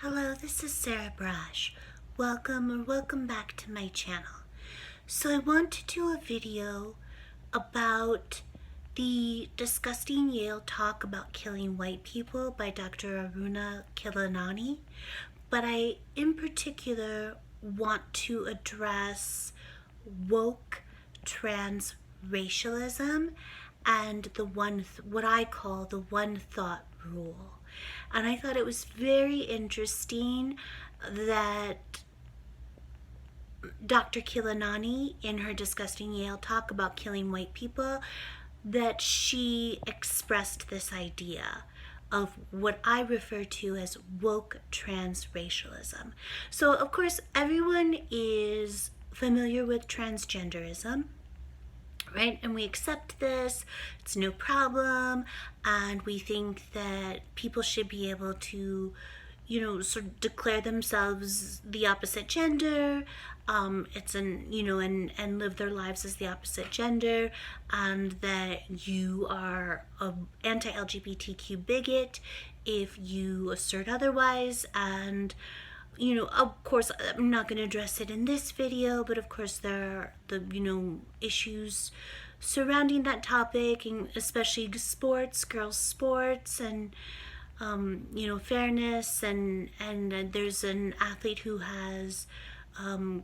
Hello, this is Sarah Brash. Welcome back to my channel. So I want to do a video about the disgusting Yale talk about killing white people by Dr. Aruna Khilanani, but I in particular want to address woke trans racialism and what I call the one thought rule. And I thought it was very interesting that Dr. Khilanani, in her disgusting Yale talk about killing white people, that she expressed this idea of what I refer to as woke trans racialism. So, of course, everyone is familiar with transgenderism, right? And we accept this, it's no problem, and we think that people should be able to, sort of declare themselves the opposite gender, and live their lives as the opposite gender, and that you are an anti-LGBTQ bigot if you assert otherwise. And of course, I'm not going to address it in this video, but of course there are the, issues surrounding that topic, and especially sports, girls' sports, and, fairness. And there's an athlete who has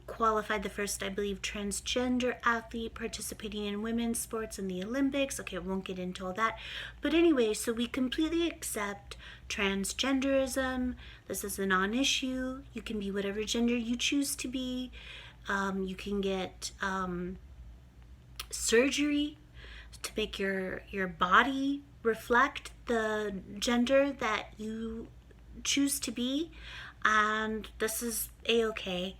qualified, the first, I believe, transgender athlete participating in women's sports in the Olympics. Okay, I won't get into all that. But anyway, so we completely accept transgenderism. This is a non-issue. You can be whatever gender you choose to be. You can get surgery to make your body reflect the gender that you choose to be, and this is a-okay.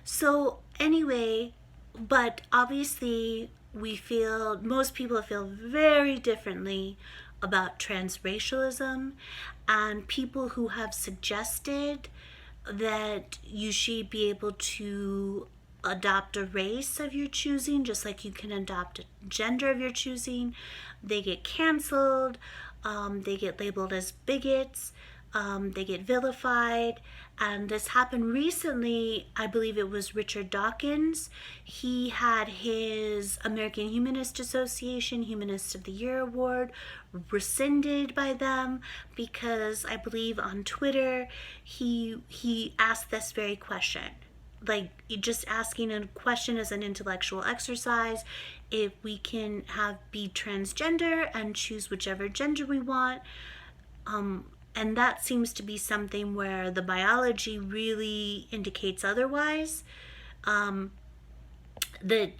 So anyway, but obviously most people feel very differently about transracialism, and people who have suggested that you should be able to adopt a race of your choosing, just like you can adopt a gender of your choosing, they get canceled, they get labeled as bigots, they get vilified. And this happened recently. I believe it was Richard Dawkins. He had his American Humanist Association Humanist of the Year award rescinded by them because I believe on Twitter he asked this very question. Like, just asking a question as an intellectual exercise, if we can be transgender and choose whichever gender we want. And that seems to be something where the biology really indicates otherwise. That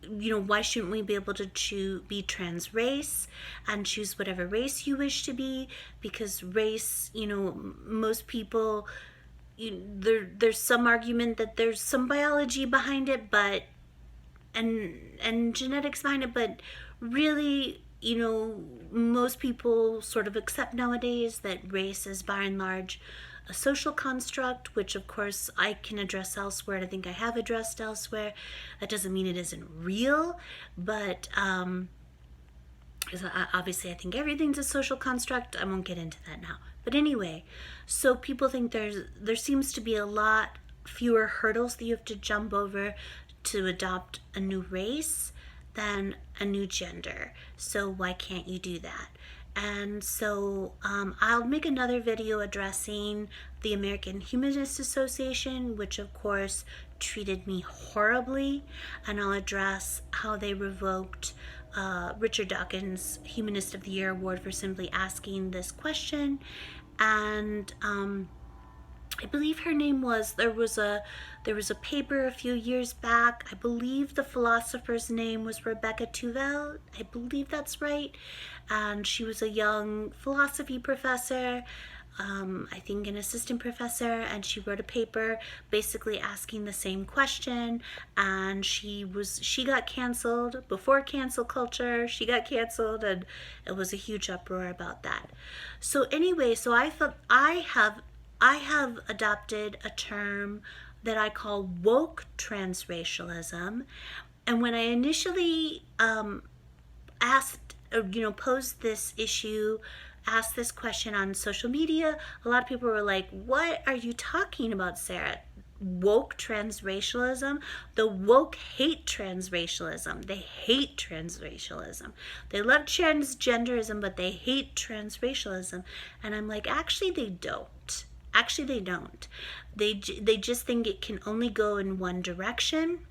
why shouldn't we be able to be trans race and choose whatever race you wish to be? Because race, most people, there's some argument that there's some biology behind it, but and genetics behind it, but really, most people sort of accept nowadays that race is by and large a social construct, which of course I can address elsewhere, and I think I have addressed elsewhere. That doesn't mean it isn't real, but obviously I think everything's a social construct. I won't get into that now. But anyway, so people think there seems to be a lot fewer hurdles that you have to jump over to adopt a new race than a new gender. So why can't you do that? And so I'll make another video addressing the American Humanist Association, which of course treated me horribly, and I'll address how they revoked Richard Dawkins' Humanist of the Year award for simply asking this question. And I believe her name was, there was a paper a few years back. I believe the philosopher's name was Rebecca Tuvel. I believe that's right. And she was a young philosophy professor, I think an assistant professor, and she wrote a paper basically asking the same question. And she got canceled before cancel culture. She got canceled, and it was a huge uproar about that. So anyway, so I thought I have adopted a term that I call woke transracialism. And when I initially posed this issue asked this question on social media, a lot of people were like, what are you talking about, Sarah? Woke transracialism? The woke hate transracialism. They hate transracialism. They love transgenderism, but they hate transracialism. And I'm like, actually they don't. Actually they don't. They just think it can only go in one direction.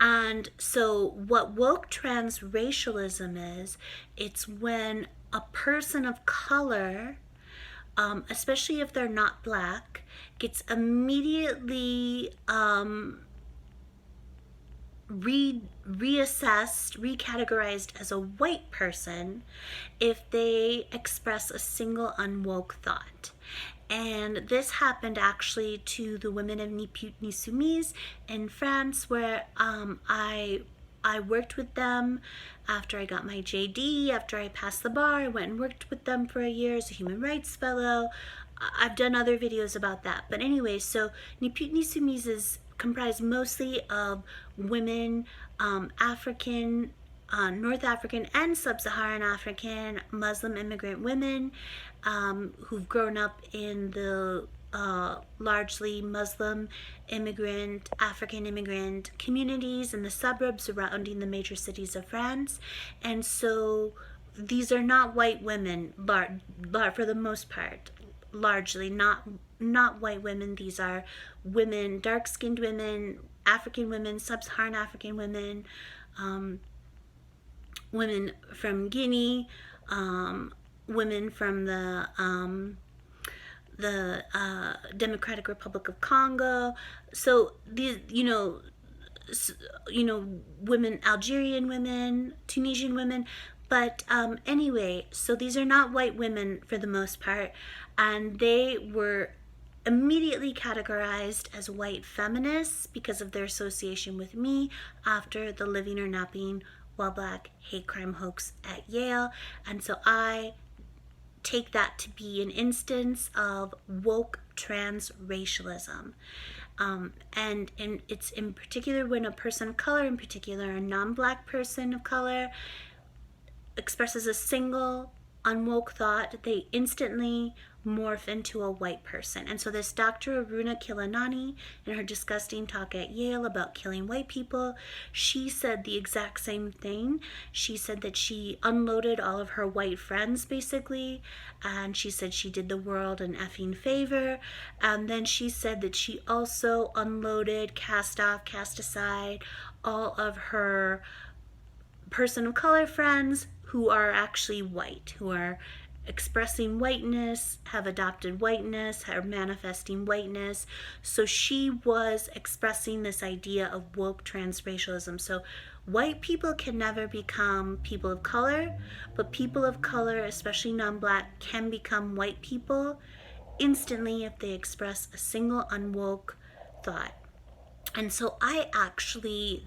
And so what woke transracialism is, it's when a person of color, especially if they're not black, gets immediately reassessed, recategorized as a white person if they express a single unwoke thought. And this happened actually to the women of Ni Pute Ni Soumise in France, where I worked with them after I got my JD, after I passed the bar. I went and worked with them for a year as a human rights fellow. I've done other videos about that. But anyway, so Ni Pute Ni Soumise is comprised mostly of women, African, North African and Sub-Saharan African Muslim immigrant women who've grown up in the largely Muslim immigrant, African immigrant communities in the suburbs surrounding the major cities of France. And so these are not white women, for the most part, largely not white women. These are women, dark-skinned women, African women, Sub-Saharan African women, women from Guinea, women from the Democratic Republic of Congo. So these, women, Algerian women, Tunisian women. But anyway, so these are not white women for the most part, and they were immediately categorized as white feminists because of their association with me after the Living or Napping While Black hate crime hoax at Yale. And so I take that to be an instance of woke transracialism. And it's in particular when a person of color, in particular a non-black person of color, expresses a single unwoke thought, they instantly morph into a white person. And so this Dr. Aruna Khilanani, in her disgusting talk at Yale about killing white people, she said the exact same thing. She said that she unloaded all of her white friends, basically, and she said she did the world an effing favor. And then she said that she also unloaded, cast aside all of her person of color friends who are actually white, who are expressing whiteness, have adopted whiteness, are manifesting whiteness. So she was expressing this idea of woke transracialism. So white people can never become people of color, but people of color, especially non-black, can become white people instantly if they express a single unwoke thought. And so I actually,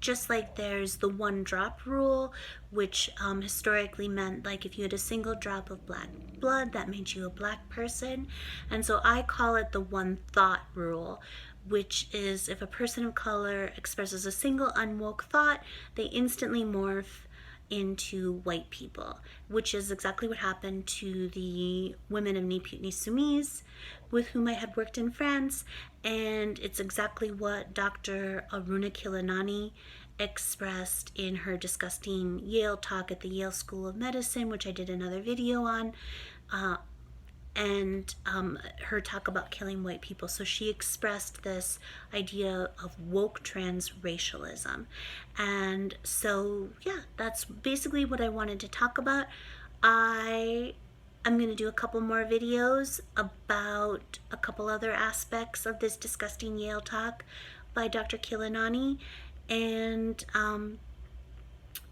just like there's the one drop rule, which historically meant like if you had a single drop of black blood, that made you a black person. And so I call it the one thought rule, which is if a person of color expresses a single unwoke thought, they instantly morph into white people, which is exactly what happened to the women of Ni Pute Ni Soumise with whom I had worked in France, and it's exactly what Dr. Aruna Khilanani expressed in her disgusting Yale talk at the Yale School of Medicine, which I did another video on, and her talk about killing white people. So she expressed this idea of woke transracialism. And so, yeah, that's basically what I wanted to talk about. I'm going to do a couple more videos about a couple other aspects of this disgusting Yale talk by Dr. Khilanani. And,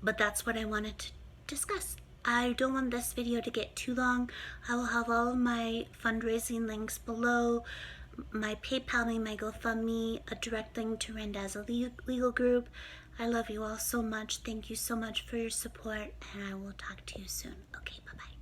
but that's what I wanted to discuss. I don't want this video to get too long. I will have all of my fundraising links below, my PayPal me, my GoFundMe, a direct link to Randazza Legal Group. I love you all so much. Thank you so much for your support, and I will talk to you soon. Okay, bye-bye.